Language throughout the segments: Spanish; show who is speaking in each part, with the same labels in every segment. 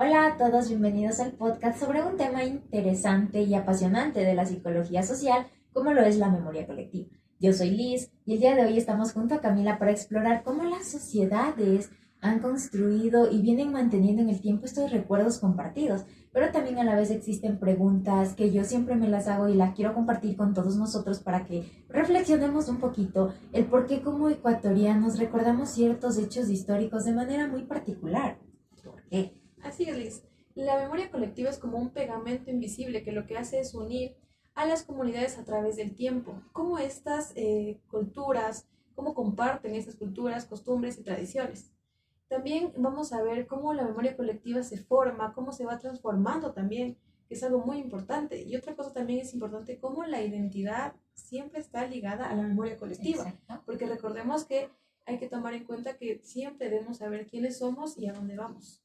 Speaker 1: Hola a todos, bienvenidos al podcast sobre un tema interesante y apasionante de la psicología social, como lo es la memoria colectiva. Yo soy Liz y el día de hoy estamos junto a Camila para explorar cómo las sociedades han construido y vienen manteniendo en el tiempo estos recuerdos compartidos, pero también a la vez existen preguntas que yo siempre me las hago y las quiero compartir con todos nosotros para que reflexionemos un poquito el por qué como ecuatorianos recordamos ciertos hechos históricos de manera muy particular. ¿Por qué?
Speaker 2: Así es, Liz. La memoria colectiva es como un pegamento invisible que lo que hace es unir a las comunidades a través del tiempo. Cómo estas culturas, cómo comparten estas culturas, costumbres y tradiciones. También vamos a ver cómo la memoria colectiva se forma, cómo se va transformando también, que es algo muy importante. Y otra cosa también es importante, cómo la identidad siempre está ligada a la memoria colectiva.
Speaker 1: Exacto.
Speaker 2: Porque recordemos que hay que tomar en cuenta que siempre debemos saber quiénes somos y a dónde vamos.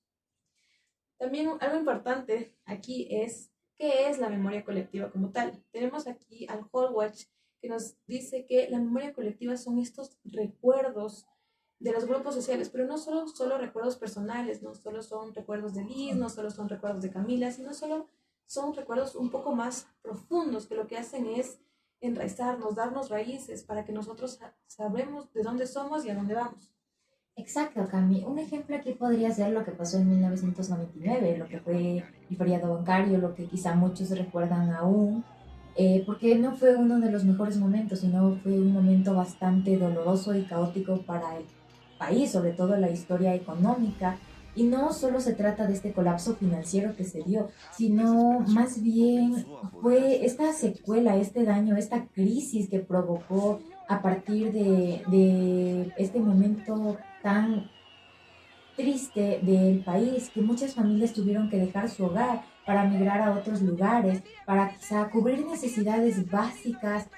Speaker 2: También algo importante aquí es qué es la memoria colectiva como tal. Tenemos aquí al Hallwatch que nos dice que la memoria colectiva son estos recuerdos de los grupos sociales, pero no solo recuerdos personales, no solo son recuerdos de Liz, no solo son recuerdos de Camila, sino solo son recuerdos un poco más profundos que lo que hacen es enraizarnos, darnos raíces para que nosotros sabremos de dónde somos y a dónde vamos.
Speaker 1: Exacto, Cami. Un ejemplo aquí podría ser lo que pasó en 1999, lo que fue el feriado bancario, lo que quizá muchos recuerdan aún, porque no fue uno de los mejores momentos, sino fue un momento bastante doloroso y caótico para el país, sobre todo la historia económica. Y no solo se trata de este colapso financiero que se dio, sino más bien fue esta secuela, este daño, esta crisis que provocó a partir de este momento tan triste del país, que muchas familias tuvieron que dejar su hogar para migrar a otros lugares, para quizá cubrir necesidades básicas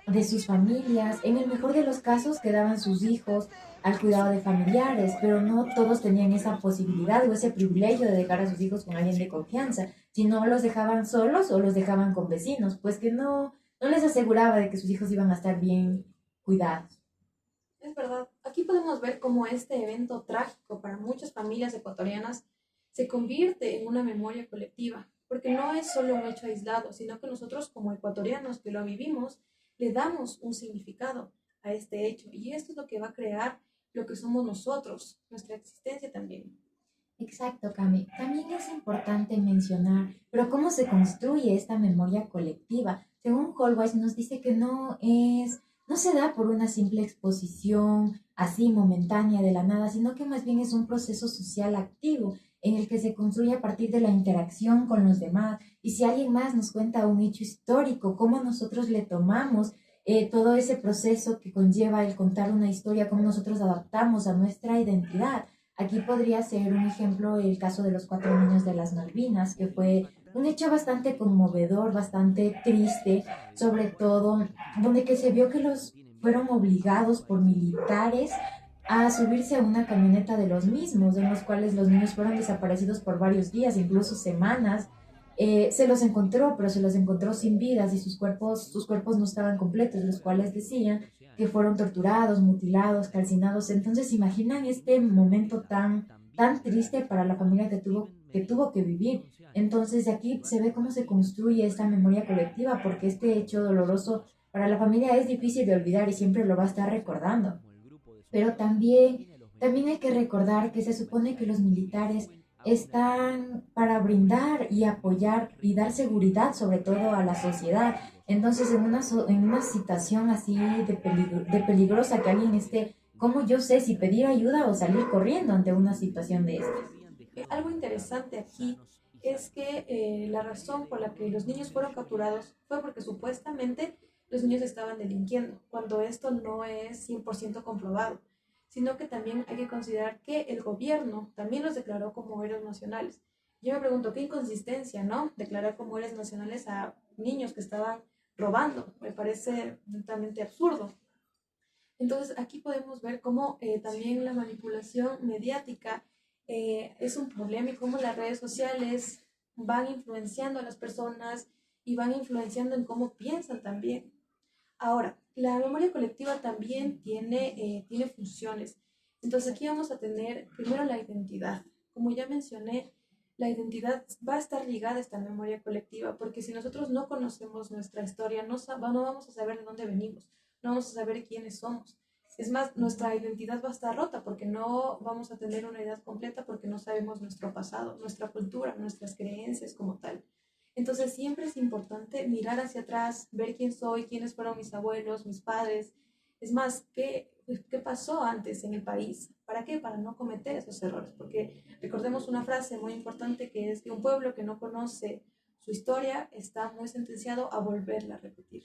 Speaker 1: de sus familias. En el mejor de los casos quedaban sus hijos al cuidado de familiares, pero no todos tenían esa posibilidad o ese privilegio de dejar a sus hijos con alguien de confianza, sino los dejaban solos o los dejaban con vecinos, pues que no les aseguraba de que sus hijos iban a estar bien cuidados.
Speaker 2: Es verdad, aquí podemos ver cómo este evento trágico para muchas familias ecuatorianas se convierte en una memoria colectiva, porque no es solo un hecho aislado, sino que nosotros como ecuatorianos que lo vivimos, le damos un significado a este hecho y esto es lo que va a crear lo que somos nosotros, nuestra existencia también.
Speaker 1: Exacto, Cami. También es importante mencionar, pero cómo se construye esta memoria colectiva. Según Holweis nos dice que no se da por una simple exposición así momentánea de la nada, sino que más bien es un proceso social activo en el que se construye a partir de la interacción con los demás. Y si alguien más nos cuenta un hecho histórico, cómo nosotros le tomamos todo ese proceso que conlleva el contar una historia, cómo nosotros adaptamos a nuestra identidad. Aquí podría ser un ejemplo el caso de los 4 niños de las Malvinas, que fue un hecho bastante conmovedor, bastante triste, sobre todo donde que se vio que los fueron obligados por militares a subirse a una camioneta de los mismos, en los cuales los niños fueron desaparecidos por varios días, incluso semanas. Se los encontró, pero se los encontró sin vidas y sus cuerpos no estaban completos, los cuales decían que fueron torturados, mutilados, calcinados. Entonces, imaginan este momento tan triste para la familia que tuvo que vivir. Entonces, de aquí se ve cómo se construye esta memoria colectiva, porque este hecho doloroso para la familia es difícil de olvidar y siempre lo va a estar recordando. Pero también hay que recordar que se supone que los militares están para brindar y apoyar y dar seguridad sobre todo a la sociedad. Entonces, en una situación así de peligrosa que alguien esté, ¿cómo yo sé si pedir ayuda o salir corriendo ante una situación de estas?
Speaker 2: Algo interesante aquí es que la razón por la que los niños fueron capturados fue porque supuestamente los niños estaban delinquiendo, cuando esto no es 100% comprobado, sino que también hay que considerar que el gobierno también los declaró como héroes nacionales. Yo me pregunto, qué inconsistencia, ¿no? Declarar como héroes nacionales a niños que estaban robando, me parece totalmente absurdo. Entonces aquí podemos ver cómo también la manipulación mediática es un problema y cómo las redes sociales van influenciando a las personas y van influenciando en cómo piensan también. Ahora, la memoria colectiva también tiene funciones. Entonces aquí vamos a tener primero la identidad. Como ya mencioné, la identidad va a estar ligada a esta memoria colectiva, porque si nosotros no conocemos nuestra historia, no vamos a saber de dónde venimos, no vamos a saber quiénes somos. Es más, nuestra identidad va a estar rota porque no vamos a tener una identidad completa porque no sabemos nuestro pasado, nuestra cultura, nuestras creencias como tal. Entonces siempre es importante mirar hacia atrás, ver quién soy, quiénes fueron mis abuelos, mis padres. Es más, qué pasó antes en el país? ¿Para qué? Para no cometer esos errores. Porque recordemos una frase muy importante que es que un pueblo que no conoce su historia está muy sentenciado a volverla a repetir.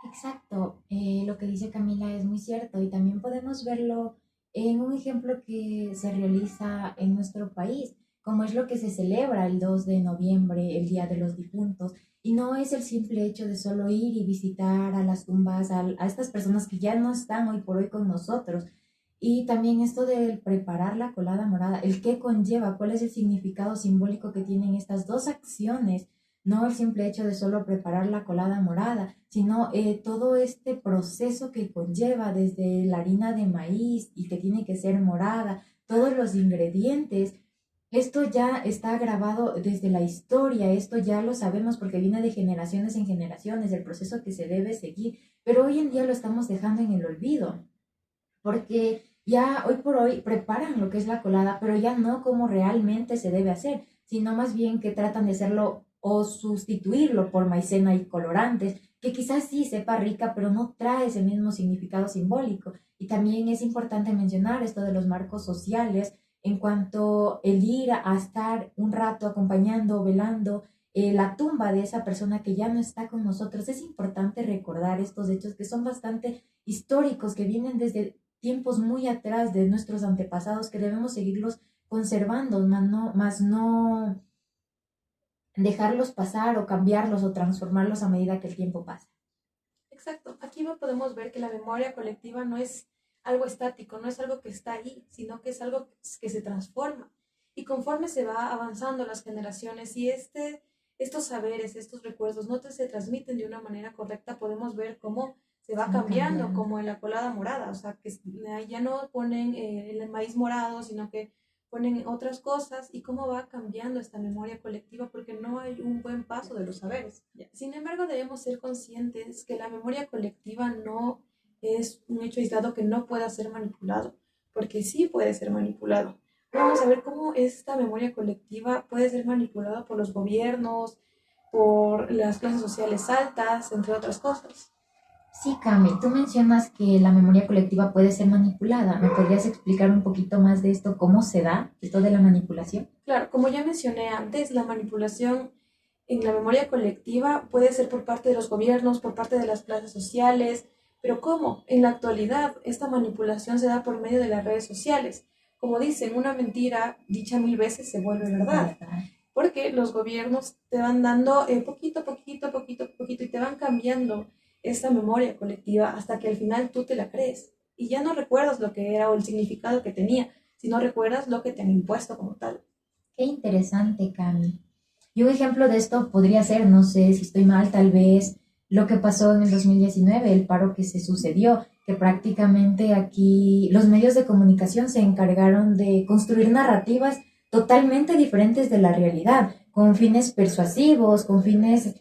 Speaker 1: Exacto, lo que dice Camila es muy cierto y también podemos verlo en un ejemplo que se realiza en nuestro país, como es lo que se celebra el 2 de noviembre, el Día de los Difuntos, y no es el simple hecho de solo ir y visitar a las tumbas, a estas personas que ya no están hoy por hoy con nosotros, y también esto de preparar la colada morada, el qué conlleva, cuál es el significado simbólico que tienen estas dos acciones, no el simple hecho de solo preparar la colada morada, sino todo este proceso que conlleva desde la harina de maíz y que tiene que ser morada, todos los ingredientes. Esto ya está grabado desde la historia, esto ya lo sabemos porque viene de generaciones en generaciones, el proceso que se debe seguir, pero hoy en día lo estamos dejando en el olvido porque ya hoy por hoy preparan lo que es la colada, pero ya no como realmente se debe hacer, sino más bien que tratan de hacerlo o sustituirlo por maicena y colorantes, que quizás sí sepa rica, pero no trae ese mismo significado simbólico. Y también es importante mencionar esto de los marcos sociales en cuanto el ir a estar un rato acompañando, velando la tumba de esa persona que ya no está con nosotros. Es importante recordar estos hechos que son bastante históricos, que vienen desde tiempos muy atrás de nuestros antepasados que debemos seguirlos conservando, más no dejarlos pasar o cambiarlos o transformarlos a medida que el tiempo pasa.
Speaker 2: Exacto. Aquí podemos ver que la memoria colectiva no es algo estático, no es algo que está ahí, sino que es algo que se transforma. Y conforme se va avanzando las generaciones y estos saberes, estos recuerdos no se transmiten de una manera correcta, podemos ver cómo se va cambiando, como en la colada morada. O sea, que ya no ponen el maíz morado, sino que ponen otras cosas y cómo va cambiando esta memoria colectiva porque no hay un buen paso de los saberes. Sin embargo, debemos ser conscientes que la memoria colectiva no es un hecho aislado que no pueda ser manipulado, porque sí puede ser manipulado. Vamos a ver cómo esta memoria colectiva puede ser manipulada por los gobiernos, por las clases sociales altas, entre otras cosas.
Speaker 1: Sí, Cami, tú mencionas que la memoria colectiva puede ser manipulada. ¿Me podrías explicar un poquito más de esto? ¿Cómo se da esto de la manipulación?
Speaker 2: Claro, como ya mencioné antes, la manipulación en la memoria colectiva puede ser por parte de los gobiernos, por parte de las clases sociales, pero ¿cómo? En la actualidad, esta manipulación se da por medio de las redes sociales. Como dicen, una mentira dicha 1000 veces se vuelve verdad, porque los gobiernos te van dando poquito, poquito, poquito, poquito y te van cambiando esta memoria colectiva hasta que al final tú te la crees y ya no recuerdas lo que era o el significado que tenía, sino recuerdas lo que te han impuesto como tal.
Speaker 1: Qué interesante, Cami. Y un ejemplo de esto podría ser, no sé si estoy mal, tal vez lo que pasó en el 2019, el paro que se sucedió, que prácticamente aquí los medios de comunicación se encargaron de construir narrativas totalmente diferentes de la realidad, con fines persuasivos, con fines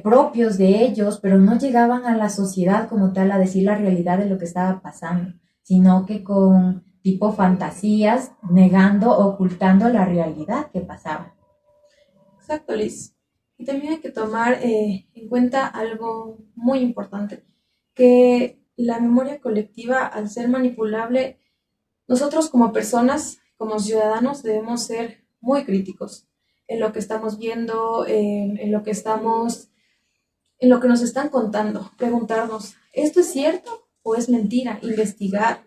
Speaker 1: propios de ellos, pero no llegaban a la sociedad como tal a decir la realidad de lo que estaba pasando, sino que con tipo fantasías, negando, ocultando la realidad que pasaba.
Speaker 2: Exacto, Liz. Y también hay que tomar en cuenta algo muy importante, que la memoria colectiva, al ser manipulable, nosotros como personas, como ciudadanos, debemos ser muy críticos en lo que estamos viendo, en lo que nos están contando, preguntarnos, ¿esto es cierto o es mentira? Investigar,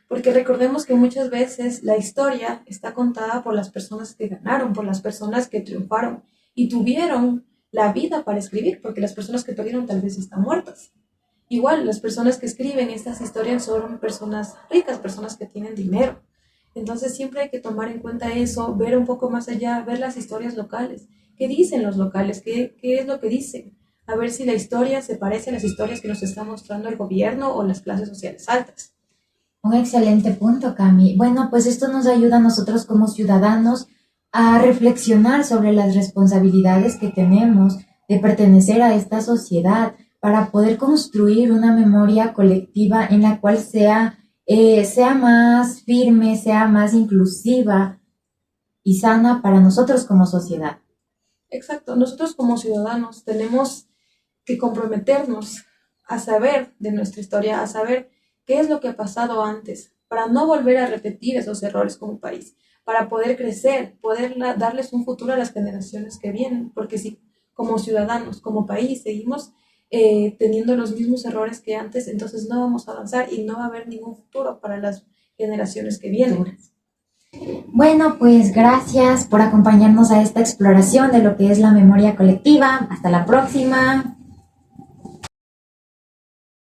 Speaker 2: porque recordemos que muchas veces la historia está contada por las personas que ganaron, por las personas que triunfaron y tuvieron la vida para escribir, porque las personas que perdieron tal vez están muertas. Igual, las personas que escriben estas historias son personas ricas, personas que tienen dinero. Entonces siempre hay que tomar en cuenta eso, ver un poco más allá, ver las historias locales. ¿Qué dicen los locales? ¿Qué es lo que dicen? A ver si la historia se parece a las historias que nos está mostrando el gobierno o las clases sociales altas.
Speaker 1: Un excelente punto, Cami. Bueno, pues esto nos ayuda a nosotros como ciudadanos a reflexionar sobre las responsabilidades que tenemos de pertenecer a esta sociedad para poder construir una memoria colectiva en la cual sea más firme, sea más inclusiva y sana para nosotros como sociedad.
Speaker 2: Exacto, nosotros como ciudadanos tenemos que comprometernos a saber de nuestra historia, a saber qué es lo que ha pasado antes, para no volver a repetir esos errores como país, para poder crecer, poder darles un futuro a las generaciones que vienen, porque si como ciudadanos, como país, seguimos teniendo los mismos errores que antes, entonces no vamos a avanzar y no va a haber ningún futuro para las generaciones que vienen.
Speaker 1: Bueno, pues gracias por acompañarnos a esta exploración de lo que es la memoria colectiva. Hasta la próxima.